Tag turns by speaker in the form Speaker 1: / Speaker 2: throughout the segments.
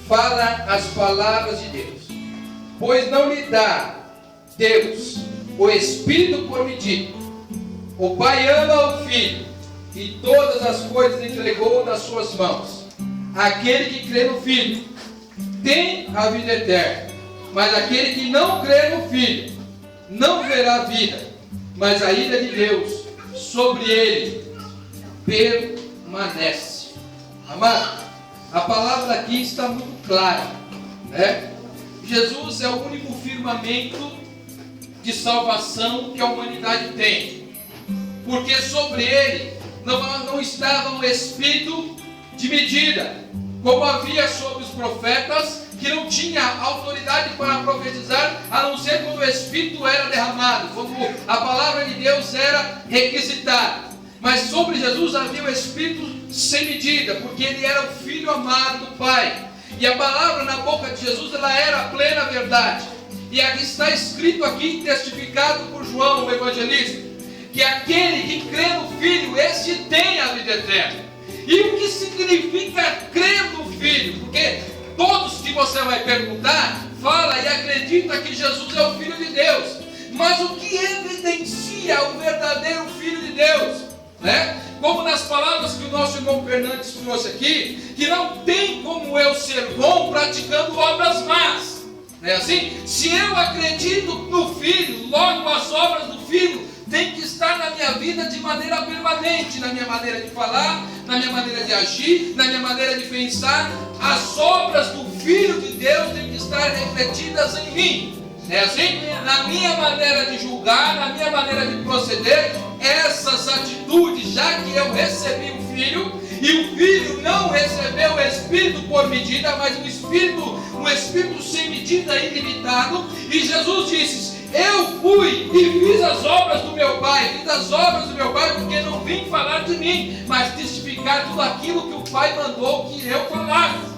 Speaker 1: fala as palavras de Deus. Pois não lhe dá Deus o Espírito por medida. O Pai ama o Filho e todas as coisas entregou nas suas mãos. Aquele que crê no Filho tem a vida eterna, mas aquele que não crê no Filho não verá a vida, mas a ira de Deus sobre ele permanece. Amado, a palavra aqui está muito clara, né? Jesus é o único firmamento de salvação que a humanidade tem, porque sobre ele não estava um espírito de medida, como havia sobre os profetas, que não tinha autoridade para profetizar, a não ser quando o Espírito era derramado, quando a palavra de Deus era requisitada. Mas sobre Jesus havia o Espírito sem medida, porque ele era o Filho amado do Pai. E a palavra na boca de Jesus, ela era a plena verdade. E aqui está escrito aqui, testificado por João, o evangelista, que aquele que crê no Filho, esse tem a vida eterna. E o que significa crer no Filho? Porque todos que você vai perguntar, fala e acredita que Jesus é o Filho de Deus. Mas o que evidencia o verdadeiro Filho de Deus? Né? Como nas palavras que o nosso irmão Fernandes trouxe aqui, que não tem como eu ser bom praticando obras más. Não é assim? Se eu acredito no Filho, logo as obras do Filho tem que estar na minha vida de maneira permanente, na minha maneira de falar, na minha maneira de agir, na minha maneira de pensar. As obras do Filho de Deus têm que estar refletidas em mim. É assim? Na minha maneira de julgar, na minha maneira de proceder, essas atitudes, já que eu recebi o Filho, e o Filho não recebeu o Espírito por medida, mas um Espírito sem medida ilimitado, e Jesus disse: eu fui e fiz as obras do meu Pai, porque não vim falar de mim, mas testificar tudo aquilo que o Pai mandou que eu falasse.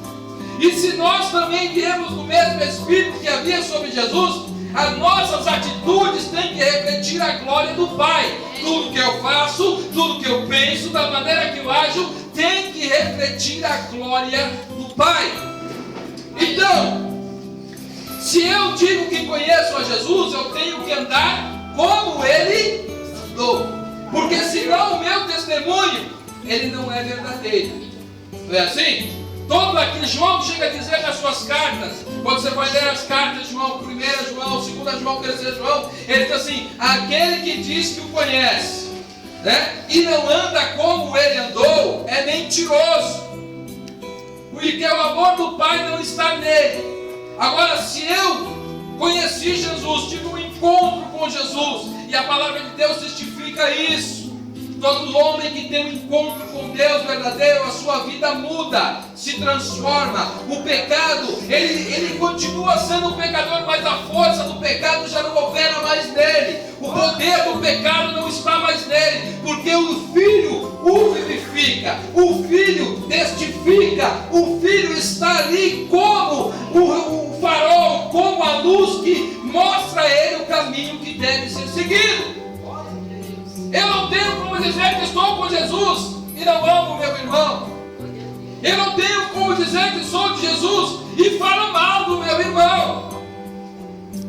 Speaker 1: E se nós também viemos do mesmo Espírito que havia sobre Jesus, as nossas atitudes têm que refletir a glória do Pai. Tudo que eu faço, tudo que eu penso, da maneira que eu ajo, tem que refletir a glória do Pai. Então, se eu digo que conheço a Jesus, eu tenho que andar como Ele andou. Porque senão o meu testemunho, ele não é verdadeiro. Não é assim? Todo aquele João chega a dizer nas suas cartas, quando você vai ler as cartas de João, 1 João, 2 João, 3 João, ele diz assim: aquele que diz que o conhece, né, e não anda como ele andou, é mentiroso, porque o amor do Pai não está nele. Agora, se eu conheci Jesus, tive um encontro com Jesus, e a palavra de Deus testifica isso, todo homem que tem um encontro com Deus verdadeiro, a sua vida muda, se transforma. O pecado, ele continua sendo um pecador, mas a força do pecado já não opera mais nele. O poder do pecado não está mais nele, porque o Filho o vivifica, o Filho testifica, o Filho está ali como o farol, como a luz que mostra a ele o caminho que deve ser seguido. Eu não tenho como dizer que estou com Jesus e não amo meu irmão. Eu não tenho como dizer que sou de Jesus e falo mal do meu irmão.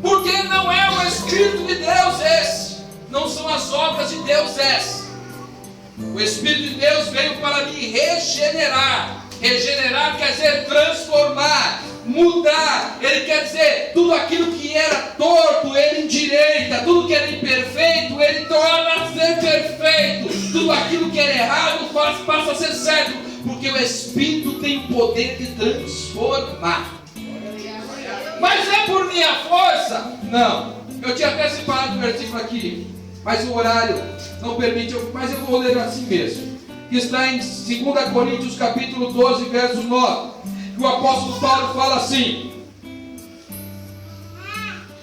Speaker 1: Porque não é o Espírito de Deus esse. Não são as obras de Deus esse. O Espírito de Deus veio para me regenerar. Regenerar quer dizer transformar, mudar. Ele quer dizer tudo aquilo que era torto, ele endireita. Tudo que era imperfeito, ele torna a ser perfeito. Tudo aquilo que era errado passa a ser certo, porque o Espírito tem o poder de transformar. Mas é por minha força? Não. Eu tinha até separado o versículo aqui, mas o horário não permite, mas eu vou ler assim mesmo. Que está em 2 Coríntios capítulo 12, verso 9. Que o apóstolo Paulo fala assim: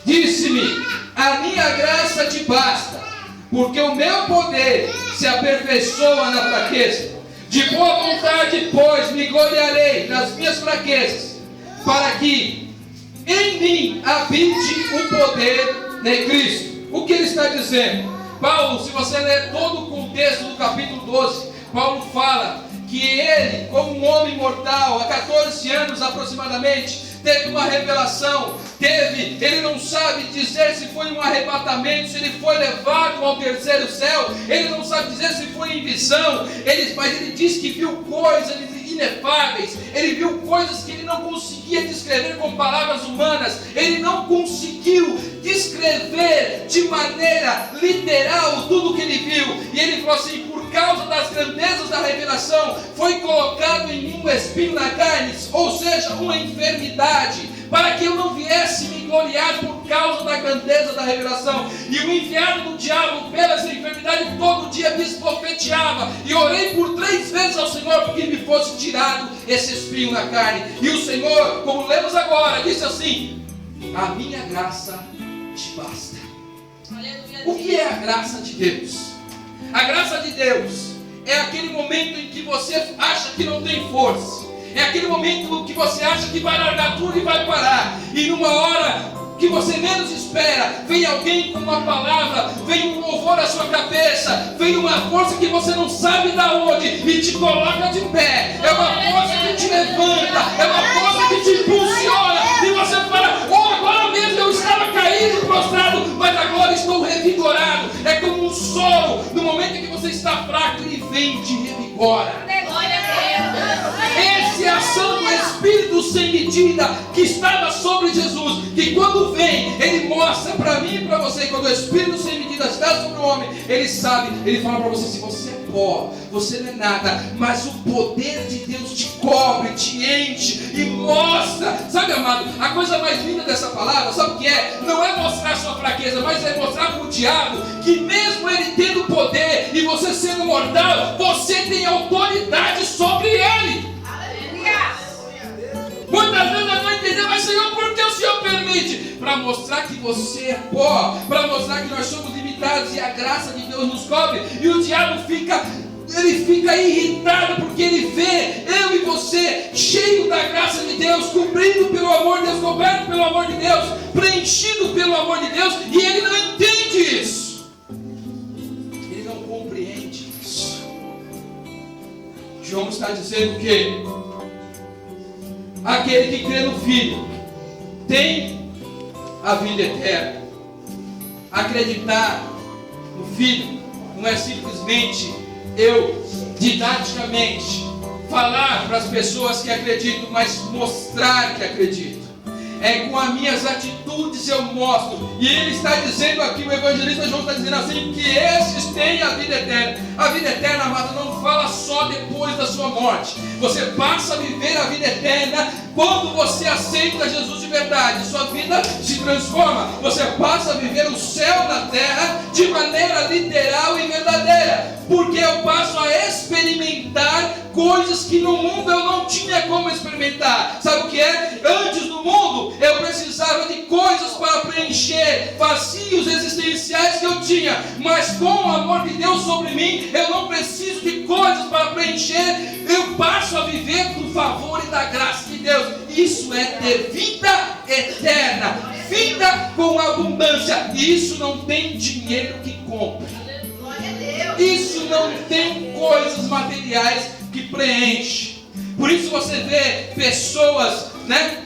Speaker 1: disse-me, a minha graça te basta, porque o meu poder se aperfeiçoa na fraqueza. De boa vontade, pois, me gloriarei nas minhas fraquezas, para que em mim habite o poder de Cristo. O que ele está dizendo? Paulo, se você ler todo o contexto do capítulo 12, Paulo fala que ele, como um homem mortal, há 14 anos aproximadamente, teve uma revelação, ele não sabe dizer se foi um arrebatamento, se ele foi levado ao terceiro céu, ele não sabe dizer se foi em visão, mas ele diz que viu coisas inefáveis, ele viu coisas que ele não conseguia descrever com palavras humanas, ele não conseguiu descrever de maneira literal tudo o que ele viu, e ele falou assim: por causa das grandezas da revelação, foi colocado em mim um espinho na carne, ou seja, uma enfermidade, para que eu não viesse me gloriar por causa da grandeza da revelação. E o enviado do diabo, pela essa enfermidade, todo dia me esbofeteava, e orei por 3 vezes ao Senhor, porque me fosse tirado esse espinho na carne. E o Senhor, como lemos agora, disse assim: a minha graça te basta. O que é a graça de Deus? A graça de Deus é aquele momento em que você acha que não tem força, é aquele momento que você acha que vai largar tudo e vai parar, e numa hora que você menos espera, vem alguém com uma palavra, vem um louvor à sua cabeça, vem uma força que você não sabe de onde, e te coloca de pé. É uma força que te levanta, é uma força que te impulsiona, e você fala: oh, agora mesmo eu estava caído, prostrado, mas agora estou revigorado. É como um solo, no momento em que você está fraco, ele vem e te revigora. Essa é a ação do Espírito sem medida que estava sobre Jesus, que quando vem, ele mostra para mim e para você. Quando o Espírito sem medida está sobre o homem, ele sabe, ele fala para você: se você é pó, você não é nada, mas o poder de Deus te cobre, te enche e mostra. Sabe, amado, a coisa mais linda dessa palavra, sabe o que é? Não é mostrar sua fraqueza, mas é mostrar para o diabo que mesmo ele tendo poder e você sendo mortal, você tem autoridade sobre ele. Muitas vezes nós não entendemos: mas Senhor, por que o Senhor permite? Para mostrar que você é pó, para mostrar que nós somos limitados e a graça de Deus nos cobre. E o diabo fica irritado, porque ele vê eu e você cheio da graça de Deus, cobrindo pelo amor de Deus, coberto pelo amor de Deus, preenchido pelo amor de Deus, e ele não entende isso, ele não compreende isso. João está dizendo que aquele que crê no Filho tem a vida eterna. Acreditar no Filho não é simplesmente eu didaticamente falar para as pessoas que acreditam, mas mostrar que acredito. É com as minhas atitudes eu mostro. E ele está dizendo aqui, o evangelista João está dizendo assim, que esses têm a vida eterna. A vida eterna, amado, não fala só depois da sua morte. Você passa a viver a vida eterna quando você aceita Jesus de verdade. Sua vida se transforma. Você passa a viver o céu na terra de maneira literal e verdadeira. Porque eu passo a experimentar coisas que no mundo eu não tinha como experimentar. Sabe o que é? Antes no mundo eu precisava de coisas para preencher vazios existenciais que eu tinha. Mas com o amor de Deus sobre mim, eu não preciso de coisas para preencher. Eu passo a viver do favor e da graça de Deus. Isso é ter vida eterna, vida com abundância. E isso não tem dinheiro que compre. Isso não tem coisas materiais que preenche. Por isso você vê pessoas,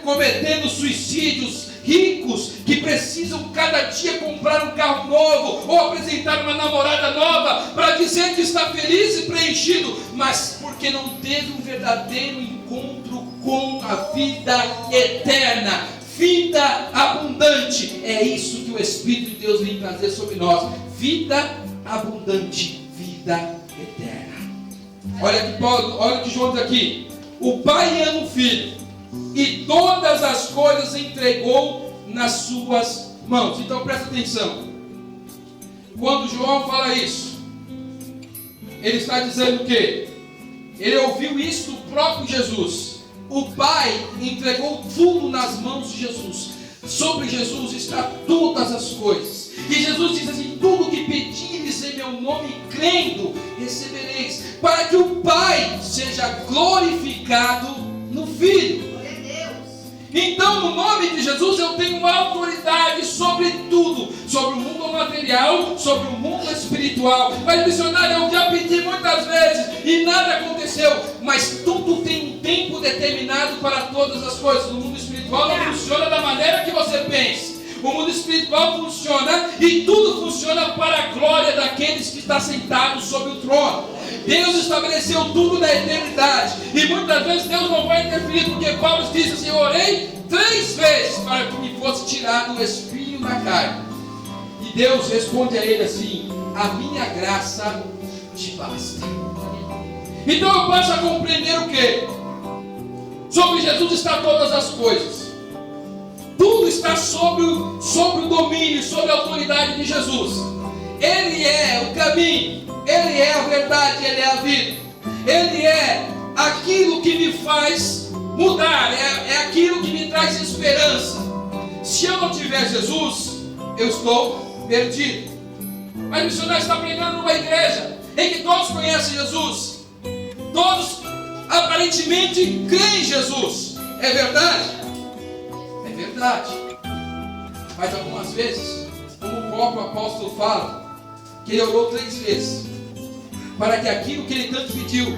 Speaker 1: cometendo suicídios, ricos, que precisam cada dia comprar um carro novo ou apresentar uma namorada nova para dizer que está feliz e preenchido, mas porque não teve um verdadeiro encontro com a vida eterna, vida abundante. É isso que o Espírito de Deus vem trazer sobre nós: vida abundante, vida eterna. Olha o que João diz aqui: o Pai ama o Filho e todas as coisas entregou nas suas mãos. Então presta atenção. Quando João fala isso, ele está dizendo que ele ouviu isso do próprio Jesus. O Pai entregou tudo nas mãos de Jesus. Sobre Jesus está todas as coisas. E Jesus diz assim: tudo que pedires em meu nome, crendo, recebereis, para que o Pai seja glorificado no Filho. Então, no nome de Jesus, eu tenho uma autoridade sobre tudo, sobre o mundo material, sobre o mundo espiritual. Mas, missionário, eu já pedi muitas vezes e nada aconteceu. Mas tudo tem um tempo determinado para todas as coisas. No mundo espiritual não funciona da maneira que você pensa. O mundo espiritual funciona e tudo funciona para a glória daqueles que estão sentados sobre o trono. Deus estabeleceu tudo na eternidade. E muitas vezes Deus não vai interferir, porque Paulo disse assim: eu orei 3 vezes para que me fosse tirado o espinho da carne. E Deus responde a ele assim: a minha graça te basta. Então eu passo a compreender o quê? Sobre Jesus está todas as coisas. Tudo está sobre o domínio, sobre a autoridade de Jesus. Ele é o caminho, Ele é a verdade, Ele é a vida. Ele é aquilo que me faz mudar, é aquilo que me traz esperança. Se eu não tiver Jesus, eu estou perdido. Mas o missionário está pregando numa igreja em que todos conhecem Jesus. Todos aparentemente creem em Jesus. É verdade? É verdade. Mas algumas vezes, como o próprio apóstolo fala, que ele orou 3 vezes para que aquilo que ele tanto pediu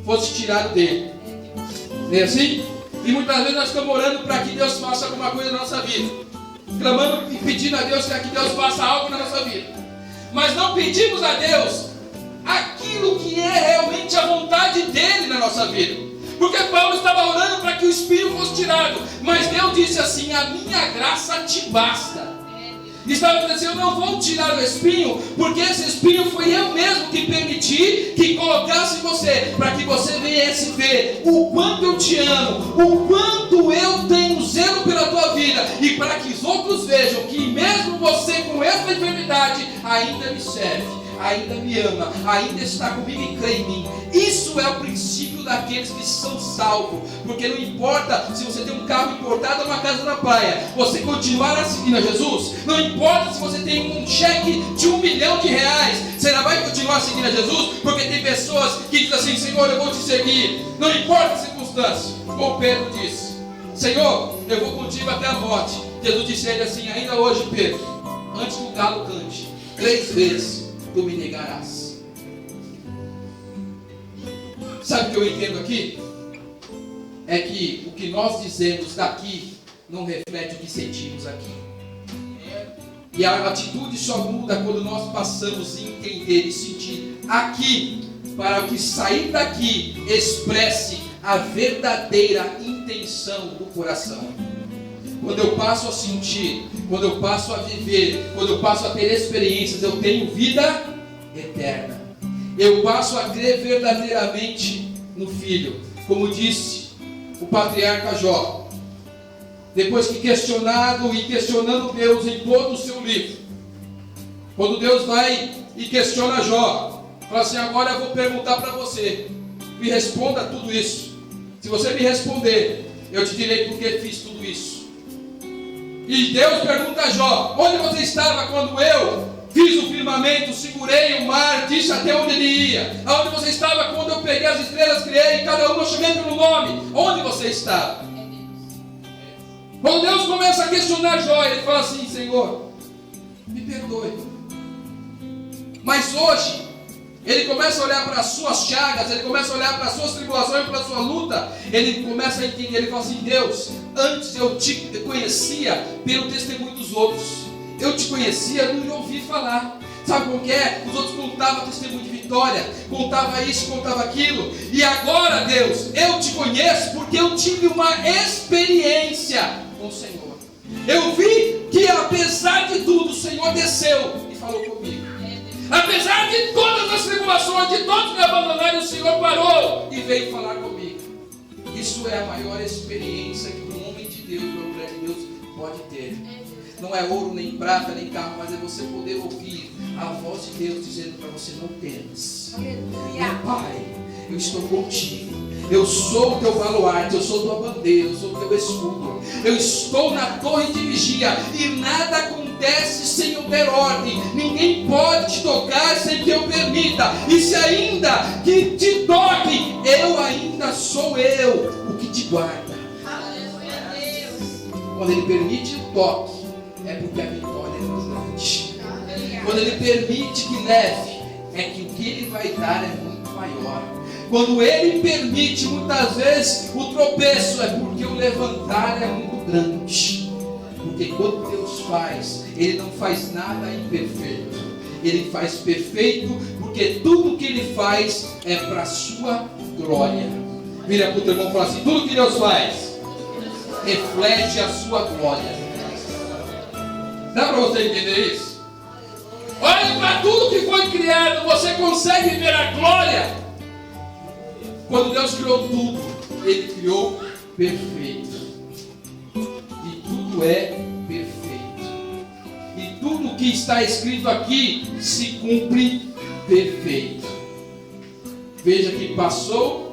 Speaker 1: fosse tirado dele. Não é assim? E muitas vezes nós estamos orando para que Deus faça alguma coisa na nossa vida, clamando e pedindo a Deus para que Deus faça algo na nossa vida, mas não pedimos a Deus aquilo que é realmente a vontade dele na nossa vida. Porque Paulo estava orando para que o espinho fosse tirado, mas Deus disse assim: a minha graça te basta. Estava dizendo assim: eu não vou tirar o espinho, porque esse espinho foi eu mesmo que permiti que colocasse em você, para que você viesse ver o quanto eu te amo, o quanto eu tenho zelo pela tua vida, e para que os outros vejam que mesmo você com essa enfermidade ainda me serve, ainda me ama, ainda está comigo e crê em mim. Isso é o princípio daqueles que são salvos. Porque não importa se você tem um carro importado ou uma casa na praia, você continuará seguindo a Jesus. Não importa se você tem um cheque de R$1 milhão, você ainda vai continuar seguindo a Jesus. Porque tem pessoas que dizem assim: Senhor, eu vou te seguir, não importa a circunstância. Como Pedro disse: Senhor, eu vou contigo até a morte. Jesus disse a ele assim: ainda hoje, Pedro, antes que o galo cante 3 vezes tu me negarás. Sabe o que eu entendo aqui? É que o que nós dizemos daqui não reflete o que sentimos aqui. E a atitude só muda quando nós passamos a entender e sentir aqui, para que sair daqui expresse a verdadeira intenção do coração. Quando eu passo a sentir, quando eu passo a viver, quando eu passo a ter experiências, eu tenho vida eterna. Eu passo a crer verdadeiramente no Filho. Como disse o patriarca Jó, depois que questionado e questionando Deus em todo o seu livro, quando Deus vai e questiona Jó, fala assim: agora eu vou perguntar para você, me responda tudo isso. Se você me responder, eu te direi por que fiz tudo isso. E Deus pergunta a Jó: onde você estava quando eu fiz o firmamento, segurei o mar, disse até onde ele ia? Aonde você estava quando eu peguei as estrelas, criei, cada uma eu chamei pelo nome? Onde você estava? Quando Deus começa a questionar Jó, ele fala assim: Senhor, me perdoe. Mas hoje, ele começa a olhar para as suas chagas, ele começa a olhar para as suas tribulações, para a sua luta, ele começa a entender, ele fala assim: Deus, antes eu te conhecia pelo testemunho dos outros. Eu te conhecia, não ouvi falar. Sabe como que é? Os outros contavam testemunho de vitória, contava isso, contava aquilo. E agora, Deus, eu te conheço porque eu tive uma experiência com o Senhor. Eu vi que apesar de tudo, o Senhor desceu e falou comigo. Apesar de todas as tribulações, de todos me abandonarem, o Senhor parou e veio falar comigo. Isso é a maior experiência que um homem de Deus, uma mulher de Deus pode ter. Não é ouro, nem prata, nem carro, mas é você poder ouvir a voz de Deus dizendo para você: não temas. Meu Pai, eu estou contigo. Eu sou o teu baluarte, eu sou tua bandeira, eu sou o teu escudo. Eu estou na torre de vigia e nada acontece sem eu ter ordem. Ninguém pode te tocar sem que eu permita. E se ainda que te toquem, eu ainda sou eu o que te guarda. Quando Ele permite o toque, é porque a vitória é muito grande. Quando Ele permite que leve, é que o que Ele vai dar é muito maior. Quando Ele permite muitas vezes o tropeço, é porque o levantar é muito grande. Porque quando Deus faz, Ele não faz nada imperfeito. Ele faz perfeito, porque tudo que Ele faz é para a sua glória. Vira para o teu irmão e fala assim: tudo que Deus faz reflete a sua glória. Dá para você entender isso? Olha para tudo que foi criado, você consegue ver a glória. Quando Deus criou tudo, Ele criou perfeito. E tudo é perfeito. E tudo que está escrito aqui se cumpre perfeito. Veja que passou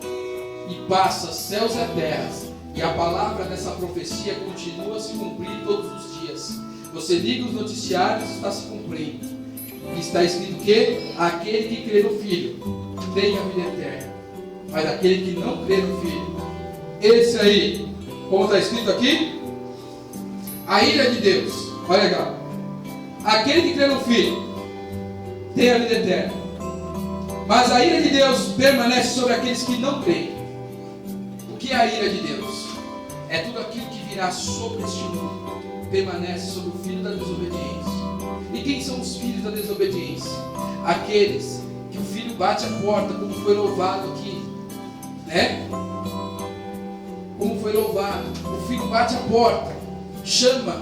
Speaker 1: e passa céus e terras, e a palavra dessa profecia continua a se cumprir todos os dias. Você liga os noticiários, está se cumprindo. E está escrito que aquele que crê no Filho tem a vida eterna, mas aquele que não crê no Filho, esse aí, como está escrito aqui, a ira de Deus, olha legal, aquele que crê no Filho tem a vida eterna, mas a ira de Deus permanece sobre aqueles que não creem. O que é a ira de Deus? É tudo aquilo que virá sobre este mundo, permanece sobre o filho da desobediência. E quem são os filhos da desobediência? Aqueles que o filho bate a porta, como foi louvado aqui, né? Como foi louvado, o filho bate a porta, chama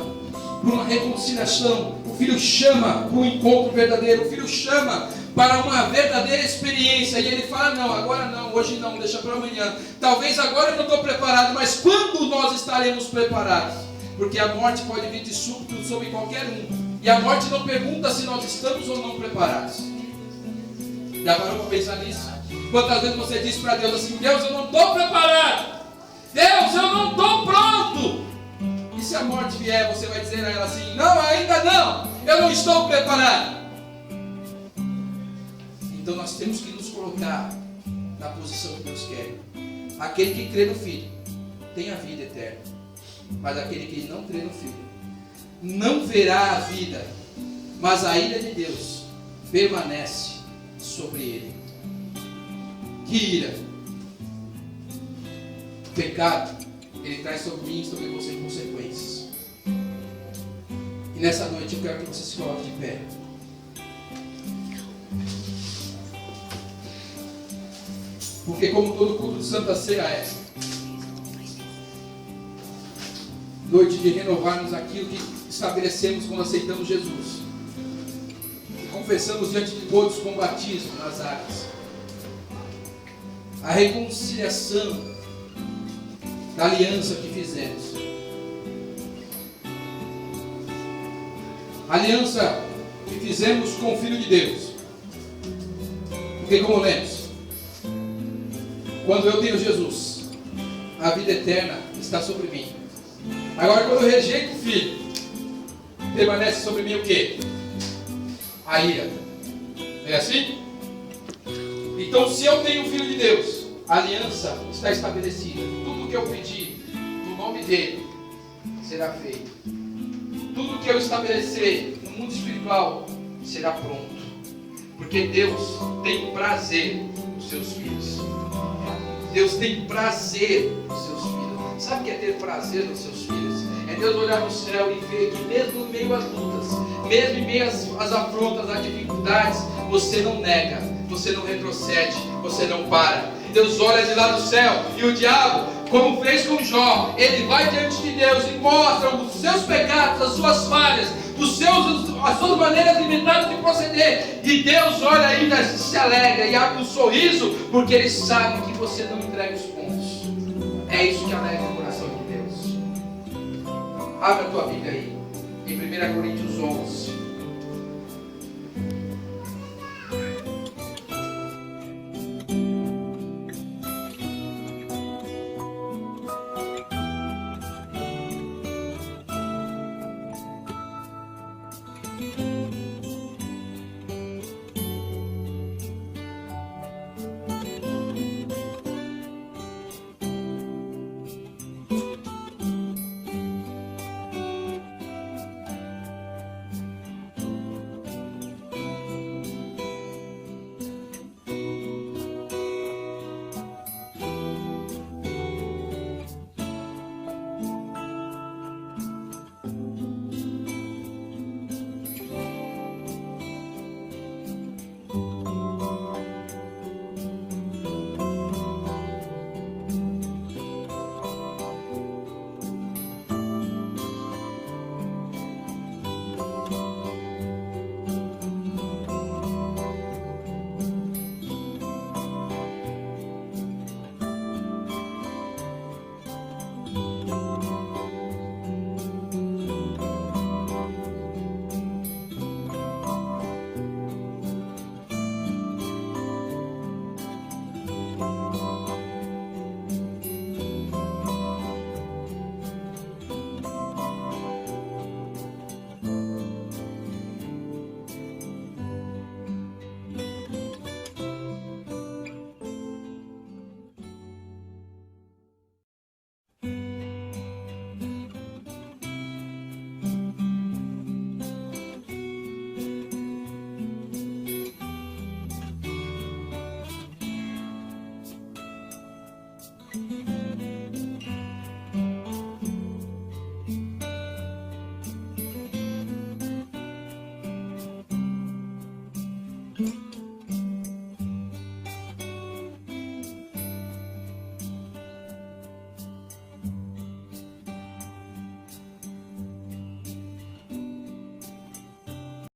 Speaker 1: para uma reconciliação, o filho chama para um encontro verdadeiro, o filho chama para uma verdadeira experiência, e ele fala: não, agora não, hoje não, deixa para amanhã, talvez agora eu não estou preparado, mas quando nós estaremos preparados? Porque a morte pode vir de súbito sobre qualquer um, e a morte não pergunta se nós estamos ou não preparados. Já parou para pensar nisso? Quantas vezes você diz para Deus assim: Deus, eu não estou preparado, Deus, eu não estou pronto. E se a morte vier, você vai dizer a ela assim: não, ainda não, eu não estou preparado. Então nós temos que nos colocar na posição que Deus quer. Aquele que crê no Filho tem a vida eterna, mas aquele que não crê no Filho não verá a vida, mas a ira de Deus permanece sobre ele. Que ira? O pecado, ele traz sobre mim e sobre você consequências. E nessa noite eu quero que você se coloque de pé. Porque como todo culto de Santa Ceia é noite de renovarmos aquilo que estabelecemos quando aceitamos Jesus e confessamos diante de todos com batismo nas águas, a reconciliação da aliança que fizemos, a aliança que fizemos com o Filho de Deus. Porque como lemos, quando eu tenho Jesus, a vida eterna está sobre mim. Agora, quando eu rejeito o Filho, permanece sobre mim o quê? A ira. É assim? Então, se eu tenho o Filho de Deus, a aliança está estabelecida. Tudo que eu pedir no nome dele será feito. Tudo que eu estabelecer no mundo espiritual será pronto. Porque Deus tem prazer nos seus filhos. Deus tem prazer nos seus filhos. Sabe o que é ter prazer nos seus filhos? É Deus olhar no céu e ver que mesmo em meio às lutas, mesmo em meio às afrontas, às dificuldades, você não nega, você não retrocede, você não para. Deus olha de lá no céu e o diabo, como fez com Jó, ele vai diante de Deus e mostra os seus pecados, as suas falhas, as suas maneiras limitadas de proceder, e Deus olha ainda e se alegra e abre um sorriso, porque ele sabe que você não entrega os pontos. É isso que alegra o coração de Deus. Abra a tua Bíblia aí, em 1 Coríntios 11.